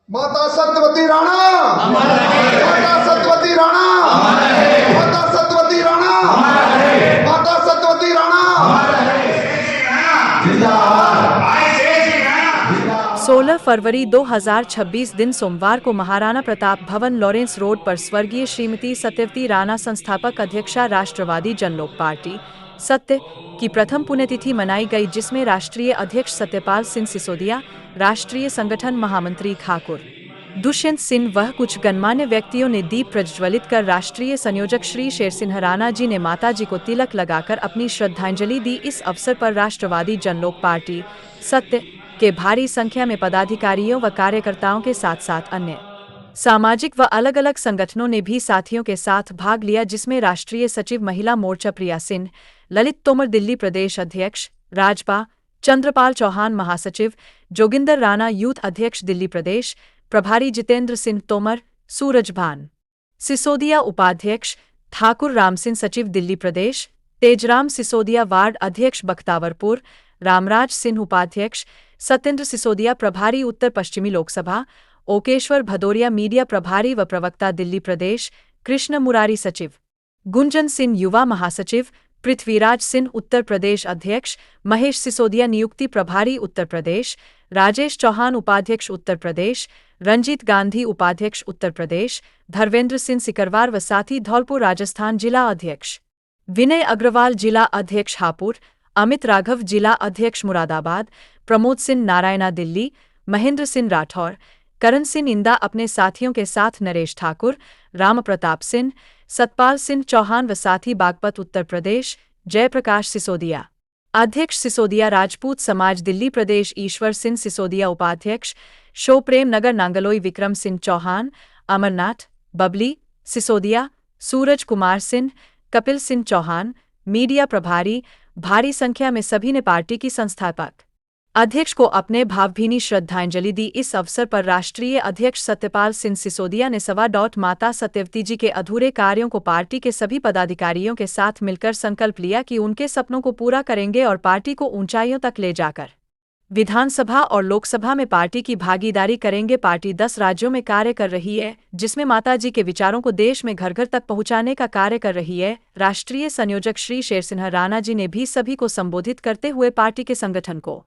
माता सत्यवती राणा, माता सत्यवती राणा, माता सत्यवती राणा, माता सत्यवती राणा। 16 फरवरी 2026 दिन सोमवार को महाराणा प्रताप भवन लॉरेंस रोड पर स्वर्गीय श्रीमती सत्यवती राणा संस्थापक अध्यक्षा राष्ट्रवादी जनलोक पार्टी सत्य की प्रथम पुण्यतिथि मनाई गई, जिसमें राष्ट्रीय अध्यक्ष सत्यपाल सिंह सिसोदिया, राष्ट्रीय संगठन महामंत्री ठाकुर दुष्यंत सिंह व कुछ गणमान्य व्यक्तियों ने दीप प्रज्वलित कर राष्ट्रीय संयोजक श्री शेरसिंह राणा जी ने माता जी को तिलक लगाकर अपनी श्रद्धांजलि दी। इस अवसर पर राष्ट्रवादी जनलोक पार्टी सत्य के भारी संख्या में पदाधिकारियों व कार्यकर्ताओं के साथ साथ अन्य सामाजिक व अलग अलग संगठनों ने भी साथियों के साथ भाग लिया, जिसमें राष्ट्रीय सचिव महिला मोर्चा प्रिया सिंह, ललित तोमर दिल्ली प्रदेश अध्यक्ष, राजपा चंद्रपाल चौहान महासचिव, जोगिंदर राणा यूथ अध्यक्ष दिल्ली प्रदेश प्रभारी, जितेंद्र सिंह तोमर, सूरज भान सिसोदिया उपाध्यक्ष, ठाकुर राम सिंह सचिव दिल्ली प्रदेश, तेजराम सिसोदिया वार्ड अध्यक्ष बख्तावरपुर, रामराज सिंह उपाध्यक्ष, सत्येंद्र सिसोदिया प्रभारी उत्तर पश्चिमी लोकसभा, ओकेश्वर भदौरिया मीडिया प्रभारी व प्रवक्ता दिल्ली प्रदेश, कृष्ण मुरारी सचिव, गुंजन सिंह युवा महासचिव, पृथ्वीराज सिंह उत्तर प्रदेश अध्यक्ष, महेश सिसोदिया नियुक्ति प्रभारी उत्तर प्रदेश, राजेश चौहान उपाध्यक्ष उत्तर प्रदेश, रंजीत गांधी उपाध्यक्ष उत्तर प्रदेश, धर्मेंद्र सिंह सिकरवार व साथी धौलपुर राजस्थान जिला अध्यक्ष, विनय अग्रवाल जिला अध्यक्ष हापुड़, अमित राघव जिला अध्यक्ष मुरादाबाद, प्रमोद सिंह नारायणा दिल्ली, महेंद्र सिंह राठौर, करण सिंह इंदा अपने साथियों के साथ नरेश ठाकुर, राम प्रताप सिंह, सतपाल सिंह चौहान व साथी बागपत उत्तर प्रदेश, जयप्रकाश सिसोदिया अध्यक्ष, सिसोदिया राजपूत समाज दिल्ली प्रदेश, ईश्वर सिंह सिसोदिया उपाध्यक्ष, शो प्रेम नगर नांगलोई विक्रम सिंह चौहान, अमरनाथ बबली सिसोदिया, सूरज कुमार सिंह, कपिल सिंह चौहान मीडिया प्रभारी। भारी संख्या में सभी ने पार्टी की संस्थापक अध्यक्ष को अपने भावभीनी श्रद्धांजलि दी। इस अवसर पर राष्ट्रीय अध्यक्ष सत्यपाल सिंह सिसोदिया ने माता सत्यवती जी के अधूरे कार्यों को पार्टी के सभी पदाधिकारियों के साथ मिलकर संकल्प लिया कि उनके सपनों को पूरा करेंगे और पार्टी को ऊंचाइयों तक ले जाकर विधानसभा और लोकसभा में पार्टी की भागीदारी करेंगे। पार्टी 10 राज्यों में कार्य कर रही है, जिसमें माताजी के विचारों को देश में घर घर तक पहुंचाने का कार्य कर रही है। राष्ट्रीय संयोजक श्री शेरसिंह राणा जी ने भी सभी को संबोधित करते हुए पार्टी के संगठन को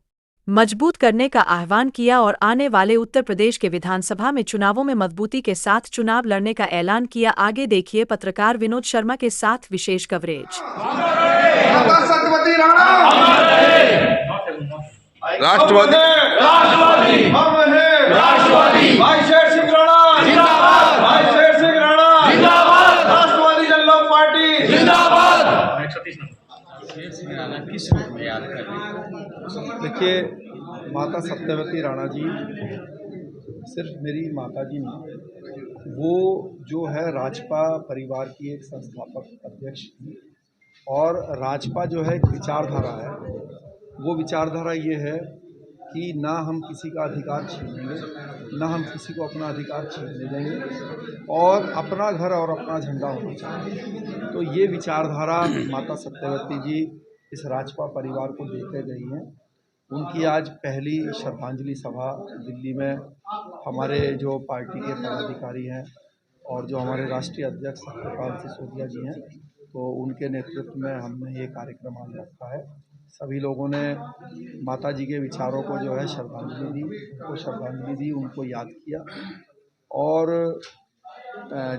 मजबूत करने का आह्वान किया और आने वाले उत्तर प्रदेश के विधानसभा में चुनावों में मजबूती के साथ चुनाव लड़ने का ऐलान किया। आगे देखिए पत्रकार विनोद शर्मा के साथ विशेष कवरेज। माता सत्यवती राणा, राष्ट्रवादी हम हैं राष्ट्रवादी भाई शेर सिंह राणा जिंदाबाद, भाई शेर सिंह राणा जिंदाबाद, राष्ट्रवादी जनलोक पार्टी जिंदाबाद। देखिए, माता सत्यवती राणा जी सिर्फ मेरी माता जी नहीं, वो जो है राजपा परिवार की एक संस्थापक अध्यक्ष थी। और राजपा जो है एक विचारधारा है, वो विचारधारा ये है कि ना हम किसी का अधिकार छीनेंगे, ना हम किसी को अपना अधिकार छीनने देंगे, और अपना घर और अपना झंडा होना चाहिए। तो ये विचारधारा माता सत्यवती जी इस राजपा परिवार को देकर गई हैं। उनकी आज पहली श्रद्धांजलि सभा दिल्ली में हमारे जो पार्टी के पदाधिकारी हैं और जो हमारे राष्ट्रीय अध्यक्ष सत्यपाल सिसोदिया जी हैं, तो उनके नेतृत्व में हमने ये कार्यक्रम आज रखा है। सभी लोगों ने माता जी के विचारों को जो है श्रद्धांजलि दी, उनको याद किया। और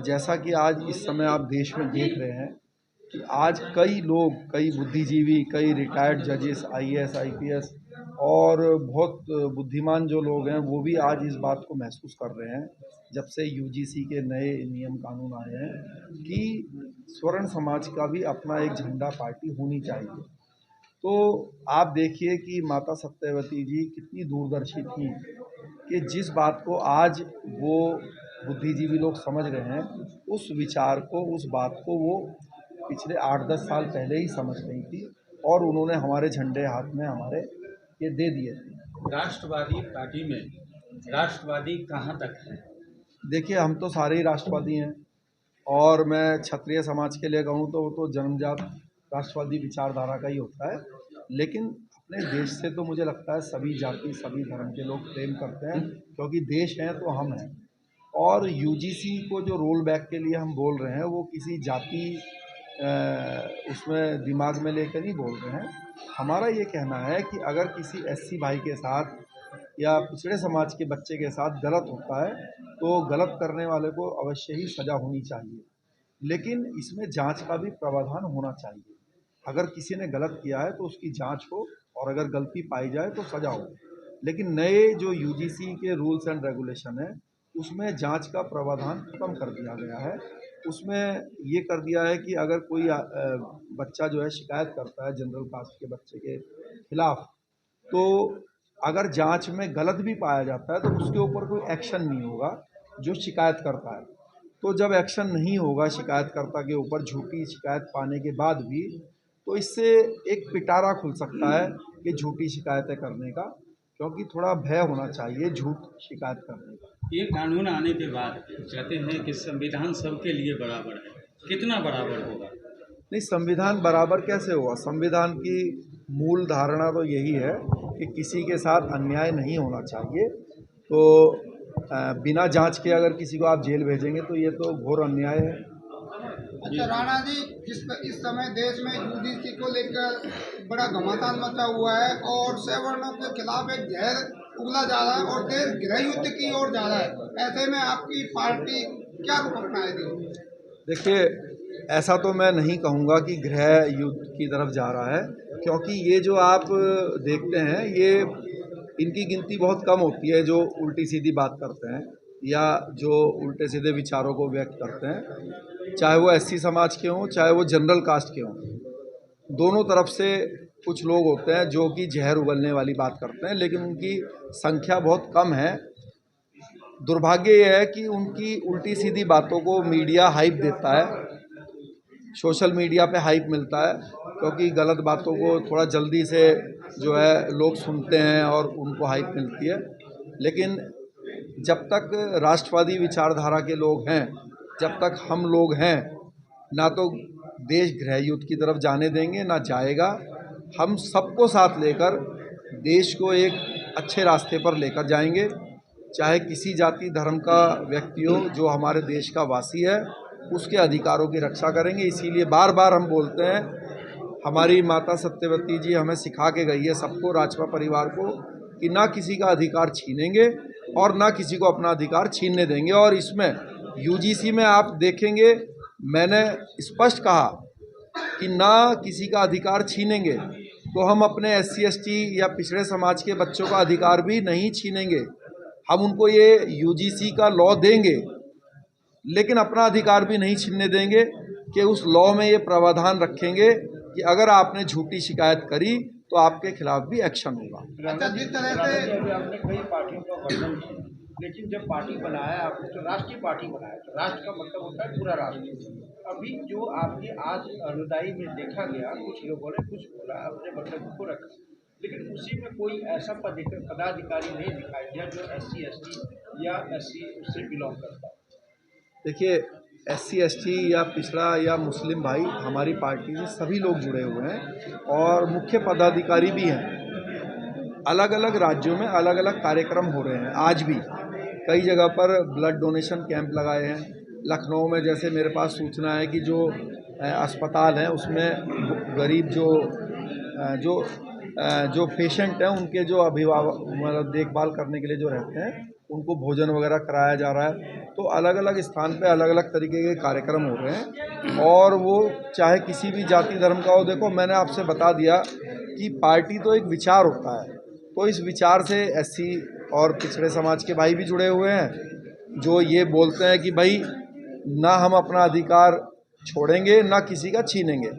जैसा कि आज इस समय आप देश में देख रहे हैं कि आज कई लोग, कई बुद्धिजीवी, कई रिटायर्ड जजेस, IAS, IPS और बहुत बुद्धिमान जो लोग हैं, वो भी आज इस बात को महसूस कर रहे हैं जब से UGC के नए नियम कानून आए हैं कि स्वर्ण समाज का भी अपना एक झंडा पार्टी होनी चाहिए। तो आप देखिए कि माता सत्यवती जी कितनी दूरदर्शी थी कि जिस बात को आज वो बुद्धिजीवी लोग समझ रहे हैं, उस विचार को, उस बात को वो पिछले 8-10 साल पहले ही समझ गई थी और उन्होंने हमारे झंडे हाथ में हमारे ये दे दिए थे। राष्ट्रवादी पार्टी में राष्ट्रवादी कहाँ तक है? देखिए, हम तो सारे ही राष्ट्रवादी हैं, और मैं क्षत्रिय समाज के लिए कहूँ तो वो तो जन्मजात राष्ट्रवादी विचारधारा का ही होता है। लेकिन अपने देश से तो मुझे लगता है सभी जाति सभी धर्म के लोग प्रेम करते हैं, क्योंकि देश है तो हम हैं। और यूजीसी को जो रोल बैक के लिए हम बोल रहे हैं वो किसी जाति उसमें दिमाग में लेकर नहीं बोल रहे हैं। हमारा ये कहना है कि अगर किसी एससी भाई के साथ या पिछड़े समाज के बच्चे के साथ गलत होता है तो गलत करने वाले को अवश्य ही सज़ा होनी चाहिए, लेकिन इसमें जांच का भी प्रावधान होना चाहिए। अगर किसी ने गलत किया है तो उसकी जांच हो और अगर गलती पाई जाए तो सज़ा हो। लेकिन नए जो यूजीसी के रूल्स एंड रेगुलेशन है उसमें जांच का प्रावधान कम कर दिया गया है। उसमें ये कर दिया है कि अगर कोई बच्चा जो है शिकायत करता है जनरल कास्ट के बच्चे के खिलाफ, तो अगर जांच में गलत भी पाया जाता है तो उसके ऊपर कोई एक्शन नहीं होगा जो शिकायत करता है। तो जब एक्शन नहीं होगा शिकायतकर्ता के ऊपर झूठी शिकायत पाने के बाद भी, तो इससे एक पिटारा खुल सकता है कि झूठी शिकायतें करने का, क्योंकि थोड़ा भय होना चाहिए झूठ शिकायत करने का। ये कानून आने के बाद कहते हैं कि संविधान सबके लिए बराबर है, कितना बराबर होगा? नहीं, संविधान बराबर कैसे होगा? संविधान की मूल धारणा तो यही है कि किसी के साथ अन्याय नहीं होना चाहिए। तो बिना जांच के अगर किसी को आप जेल भेजेंगे तो ये तो घोर अन्याय है। अच्छा राणा जी, इस समय देश में यूजीसी को लेकर बड़ा घमासान मचा हुआ है और सवर्णों के खिलाफ एक जहर उगला जा रहा है और देश गृह युद्ध की ओर जा रहा है। ऐसे में आपकी पार्टी क्या रुख अपनाएगी? देखिए, ऐसा तो मैं नहीं कहूँगा कि गृह युद्ध की तरफ जा रहा है, क्योंकि ये जो आप देखते हैं ये इनकी गिनती बहुत कम होती है जो उल्टी सीधी बात करते हैं या जो उल्टे सीधे विचारों को व्यक्त करते हैं, चाहे वो एससी समाज के हों चाहे वो जनरल कास्ट के हों। दोनों तरफ से कुछ लोग होते हैं जो कि जहर उगलने वाली बात करते हैं, लेकिन उनकी संख्या बहुत कम है। दुर्भाग्य ये है कि उनकी उल्टी सीधी बातों को मीडिया हाइप देता है, सोशल मीडिया पे हाइप मिलता है, क्योंकि गलत बातों को थोड़ा जल्दी से जो है लोग सुनते हैं और उनको हाइप मिलती है। लेकिन जब तक राष्ट्रवादी विचारधारा के लोग हैं, जब तक हम लोग हैं, ना तो देश गृह युद्ध की तरफ जाने देंगे ना जाएगा। हम सबको साथ लेकर देश को एक अच्छे रास्ते पर लेकर जाएंगे, चाहे किसी जाति धर्म का व्यक्ति हो, जो हमारे देश का वासी है उसके अधिकारों की रक्षा करेंगे। इसीलिए बार बार हम बोलते हैं, हमारी माता सत्यवती जी हमें सिखा के गई है सबको, राजपा परिवार को, कि ना किसी का अधिकार छीनेंगे और ना किसी को अपना अधिकार छीनने देंगे। और इसमें यूजीसी में आप देखेंगे मैंने स्पष्ट कहा कि ना किसी का अधिकार छीनेंगे, तो हम अपने SC ST या पिछड़े समाज के बच्चों का अधिकार भी नहीं छीनेंगे। हम उनको ये यूजीसी का लॉ देंगे, लेकिन अपना अधिकार भी नहीं छीनने देंगे कि उस लॉ में ये प्रावधान रखेंगे कि अगर आपने झूठी शिकायत करी तो आपके खिलाफ भी एक्शन होगा। अच्छा, जिस तरह से आपने कई पार्टियों का वर्णन किया, लेकिन जब पार्टी बनाया आपने तो राष्ट्रीय पार्टी बनाया, तो राष्ट्र का मतलब होता है पूरा राष्ट्र। अभी जो आपके आज अनुदायी में देखा गया, कुछ लोगों ने कुछ बोला, अपने मतलब को रखा, लेकिन उसी में कोई ऐसा पदाधिकारी नहीं दिखाई दिया जो SC ST या SC उससे बिलोंग करता है। देखिए, SC ST या पिछड़ा या मुस्लिम भाई हमारी पार्टी से सभी लोग जुड़े हुए हैं और मुख्य पदाधिकारी भी हैं। अलग अलग राज्यों में अलग अलग कार्यक्रम हो रहे हैं। आज भी कई जगह पर ब्लड डोनेशन कैंप लगाए हैं। लखनऊ में जैसे मेरे पास सूचना है कि जो अस्पताल है उसमें गरीब जो पेशेंट हैं उनके जो अभिभावक मतलब देखभाल करने के लिए जो रहते हैं उनको भोजन वगैरह कराया जा रहा है। तो अलग अलग स्थान पे अलग अलग तरीके के कार्यक्रम हो रहे हैं और वो चाहे किसी भी जाति धर्म का हो। देखो, मैंने आपसे बता दिया कि पार्टी तो एक विचार होता है, तो इस विचार से SC और पिछड़े समाज के भाई भी जुड़े हुए हैं जो ये बोलते हैं कि भाई ना हम अपना अधिकार छोड़ेंगे ना किसी का छीनेंगे।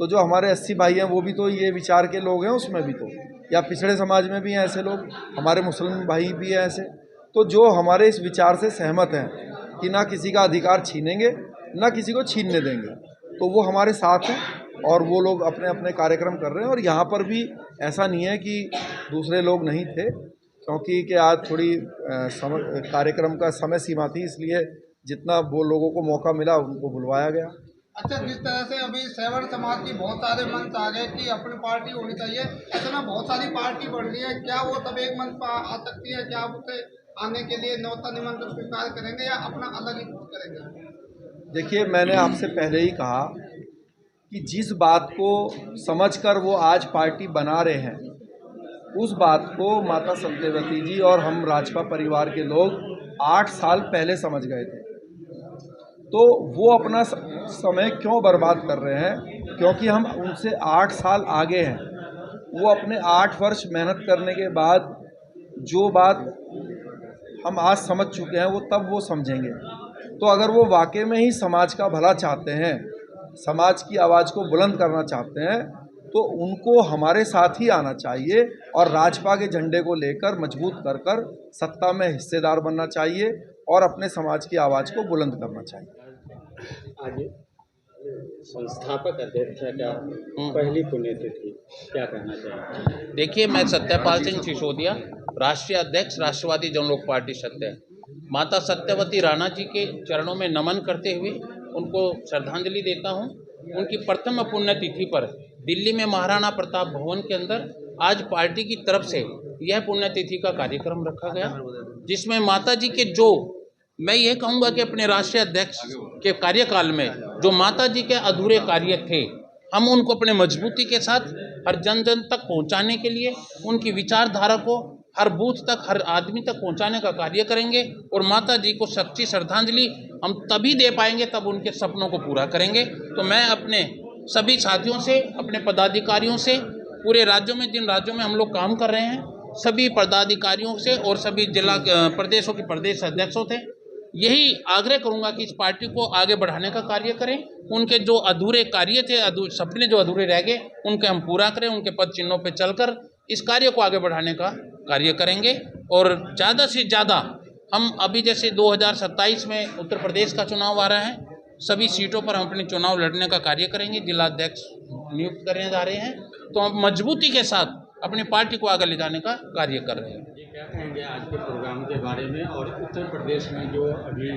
तो जो हमारे SC भाई हैं वो भी तो ये विचार के लोग हैं, उसमें भी तो, या पिछड़े समाज में भी हैं ऐसे लोग, हमारे मुस्लिम भाई भी हैं ऐसे। तो जो हमारे इस विचार से सहमत हैं कि ना किसी का अधिकार छीनेंगे ना किसी को छीनने देंगे, तो वो हमारे साथ हैं और वो लोग अपने अपने कार्यक्रम कर रहे हैं। और यहाँ पर भी ऐसा नहीं है कि दूसरे लोग नहीं थे, क्योंकि कि आज थोड़ी कार्यक्रम का समय सीमा थी, इसलिए जितना वो लोगों को मौका मिला उनको बुलवाया गया। अच्छा, जिस तरह से अभी सैवर समाज की बहुत सारे मंच आ गए कि अपनी पार्टी होनी चाहिए, ऐसे में बहुत सारी पार्टी बढ़ रही है, क्या वो सब एक मंच पर आ सकती है? क्या आप उसे आने के लिए न्योता निमंत्रण स्वीकार करेंगे या अपना अलग ही कुछ करेंगे? देखिए, मैंने आपसे पहले ही कहा कि जिस बात को समझकर वो आज पार्टी बना रहे हैं, उस बात को माता सत्यवती जी और हम राजपा परिवार के लोग 8 साल पहले समझ गए थे। तो वो अपना समय क्यों बर्बाद कर रहे हैं? क्योंकि हम उनसे 8 साल आगे हैं। वो अपने 8 वर्ष मेहनत करने के बाद जो बात हम आज समझ चुके हैं, वो तब वो समझेंगे। तो अगर वो वाकई में ही समाज का भला चाहते हैं, समाज की आवाज़ को बुलंद करना चाहते हैं, तो उनको हमारे साथ ही आना चाहिए और राजपा के झंडे को लेकर मजबूत कर कर सत्ता में हिस्सेदार बनना चाहिए और अपने समाज की आवाज़ को बुलंद करना चाहिए। आगे संस्थापक अध्यक्ष का पहली पुण्यतिथि, क्या कहना चाहिए? देखिए, मैं सत्यपाल सिंह सिसोदिया, राष्ट्रीय अध्यक्ष राष्ट्रवादी जनलोक पार्टी सत्य, माता सत्यवती राणा जी के चरणों में नमन करते हुए उनको श्रद्धांजलि देता हूं। उनकी प्रथम पुण्यतिथि पर दिल्ली में महाराणा प्रताप भवन के अंदर आज पार्टी की तरफ से यह पुण्यतिथि का कार्यक्रम रखा गया, जिसमें माता जी के जो, मैं यह कहूँगा कि अपने राष्ट्रीय अध्यक्ष के कार्यकाल में जो माता जी के अधूरे कार्य थे, हम उनको अपने मजबूती के साथ हर जन जन तक पहुंचाने के लिए उनकी विचारधारा को हर बूथ तक, हर आदमी तक पहुंचाने का कार्य करेंगे। और माता जी को सच्ची श्रद्धांजलि हम तभी दे पाएंगे तब उनके सपनों को पूरा करेंगे। तो मैं अपने सभी साथियों से, अपने पदाधिकारियों से, पूरे राज्यों में जिन राज्यों में हम लोग काम कर रहे हैं, सभी पदाधिकारियों से और सभी जिला प्रदेशों के प्रदेश अध्यक्षों थे, यही आग्रह करूंगा कि इस पार्टी को आगे बढ़ाने का कार्य करें। उनके जो अधूरे कार्य थे, सपने जो अधूरे रह गए, उनके हम पूरा करें। उनके पद चिन्हों पर चलकर इस कार्य को आगे बढ़ाने का कार्य करेंगे। और ज़्यादा से ज़्यादा हम अभी जैसे 2027 में उत्तर प्रदेश का चुनाव आ रहा है, सभी सीटों पर हम अपने चुनाव लड़ने का कार्य करेंगे। जिला अध्यक्ष नियुक्त करने जा रहे हैं, तो हम मजबूती के साथ अपनी पार्टी को आगे ले जाने का कार्य कर रहे हैं। ये क्या कहेंगे आज के प्रोग्राम के बारे में, और उत्तर प्रदेश में जो अभी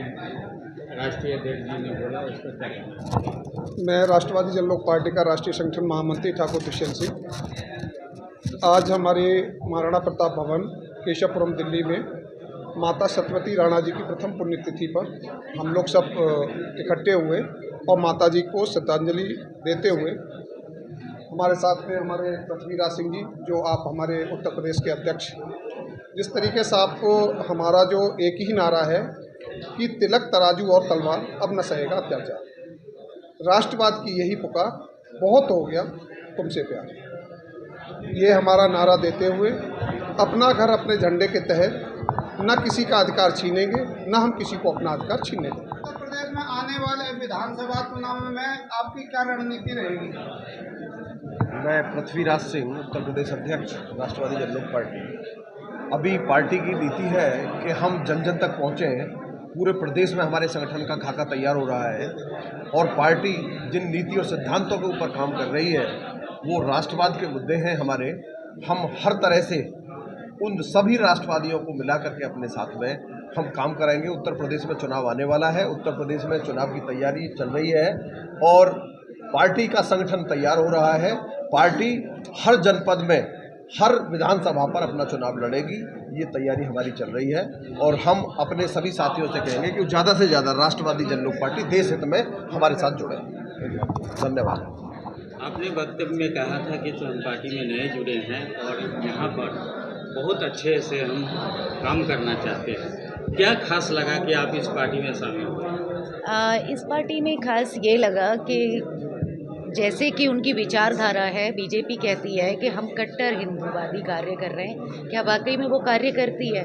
राष्ट्रीय अध्यक्ष जी ने बोला, उस पर क्या कहना? मैं राष्ट्रवादी जनलोक पार्टी का राष्ट्रीय संगठन महामंत्री ठाकुर दुष्यंत सिंह, आज हमारे महाराणा प्रताप भवन केशवपुरम दिल्ली में माता सत्यवती राणा जी की प्रथम पुण्यतिथि पर हम लोग सब इकट्ठे हुए और माता जी को श्रद्धांजलि देते हुए, हमारे साथ में हमारे पृथ्वीराज सिंह जी, जो आप हमारे उत्तर प्रदेश के अध्यक्ष, जिस तरीके से आपको हमारा जो एक ही नारा है कि तिलक तराजू और तलवार अब न सहेगा अत्याचार, राष्ट्रवाद की यही पुकार, बहुत हो गया तुमसे प्यार, ये हमारा नारा देते हुए अपना घर अपने झंडे के तहत न किसी का अधिकार छीनेंगे, न हम किसी को अपना अधिकार छीनने देंगे। उत्तर प्रदेश में आने वाले विधानसभा चुनाव में आपकी क्या रणनीति रहेगी? मैं पृथ्वीराज सिंह, उत्तर प्रदेश अध्यक्ष राष्ट्रवादी जनलोक पार्टी। अभी पार्टी की नीति है कि हम जन जन तक पहुँचें। पूरे प्रदेश में हमारे संगठन का खाका तैयार हो रहा है और पार्टी जिन नीति और सिद्धांतों के ऊपर काम कर रही है वो राष्ट्रवाद के मुद्दे हैं हमारे। हम हर तरह से उन सभी राष्ट्रवादियों को मिला करके अपने साथ में हम काम कराएंगे। उत्तर प्रदेश में चुनाव आने वाला है, उत्तर प्रदेश में चुनाव की तैयारी चल रही है और पार्टी का संगठन तैयार हो रहा है। पार्टी हर जनपद में, हर विधानसभा पर अपना चुनाव लड़ेगी, ये तैयारी हमारी चल रही है और हम अपने सभी साथियों से कहेंगे कि ज़्यादा से ज़्यादा राष्ट्रवादी जनलोक पार्टी देश हित में हमारे साथ जुड़े। धन्यवाद। आपने वक्तव्य में कहा था कि हम पार्टी में नए जुड़े हैं और यहाँ पर बहुत अच्छे से हम काम करना चाहते हैं। क्या खास लगा कि आप इस पार्टी में शामिल हुए? इस पार्टी में खास ये लगा कि जैसे कि उनकी विचारधारा है, बीजेपी कहती है कि हम कट्टर हिंदूवादी कार्य कर रहे हैं, क्या वाकई में वो कार्य करती है?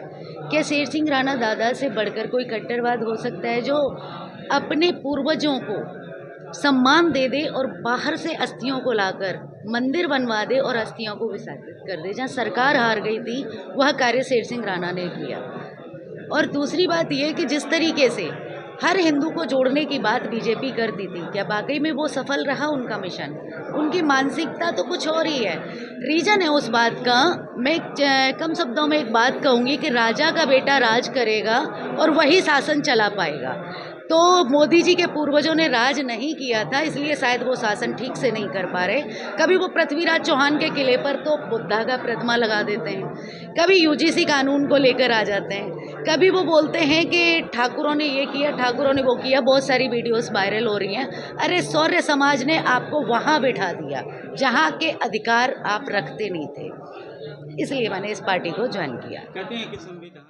क्या शेर सिंह राणा दादा से बढ़कर कोई कट्टरवाद हो सकता है जो अपने पूर्वजों को सम्मान दे दे और बाहर से अस्थियों को लाकर मंदिर बनवा दे और अस्थियों को विसर्जित कर दे? जहाँ सरकार हार गई थी वह कार्य शेर सिंह राणा ने किया। और दूसरी बात यह कि जिस तरीके से हर हिंदू को जोड़ने की बात बीजेपी करती थी, क्या वाकई में वो सफल रहा उनका मिशन? उनकी मानसिकता तो कुछ और ही है। रीजन है उस बात का, मैं कम शब्दों में एक बात कहूँगी कि राजा का बेटा राज करेगा और वही शासन चला पाएगा। तो मोदी जी के पूर्वजों ने राज नहीं किया था, इसलिए शायद वो शासन ठीक से नहीं कर पा रहे। कभी वो पृथ्वीराज चौहान के किले पर तो बुद्धा का प्रतिमा लगा देते हैं, कभी यूजीसी कानून को लेकर आ जाते हैं, कभी वो बोलते हैं कि ठाकुरों ने ये किया, ठाकुरों ने वो किया। बहुत सारी वीडियोस वायरल हो रही हैं। अरे शौर्य समाज ने आपको वहाँ बैठा दिया जहाँ के अधिकार आप रखते नहीं थे, इसलिए मैंने इस पार्टी को ज्वाइन किया। कहते हैं कि संविधान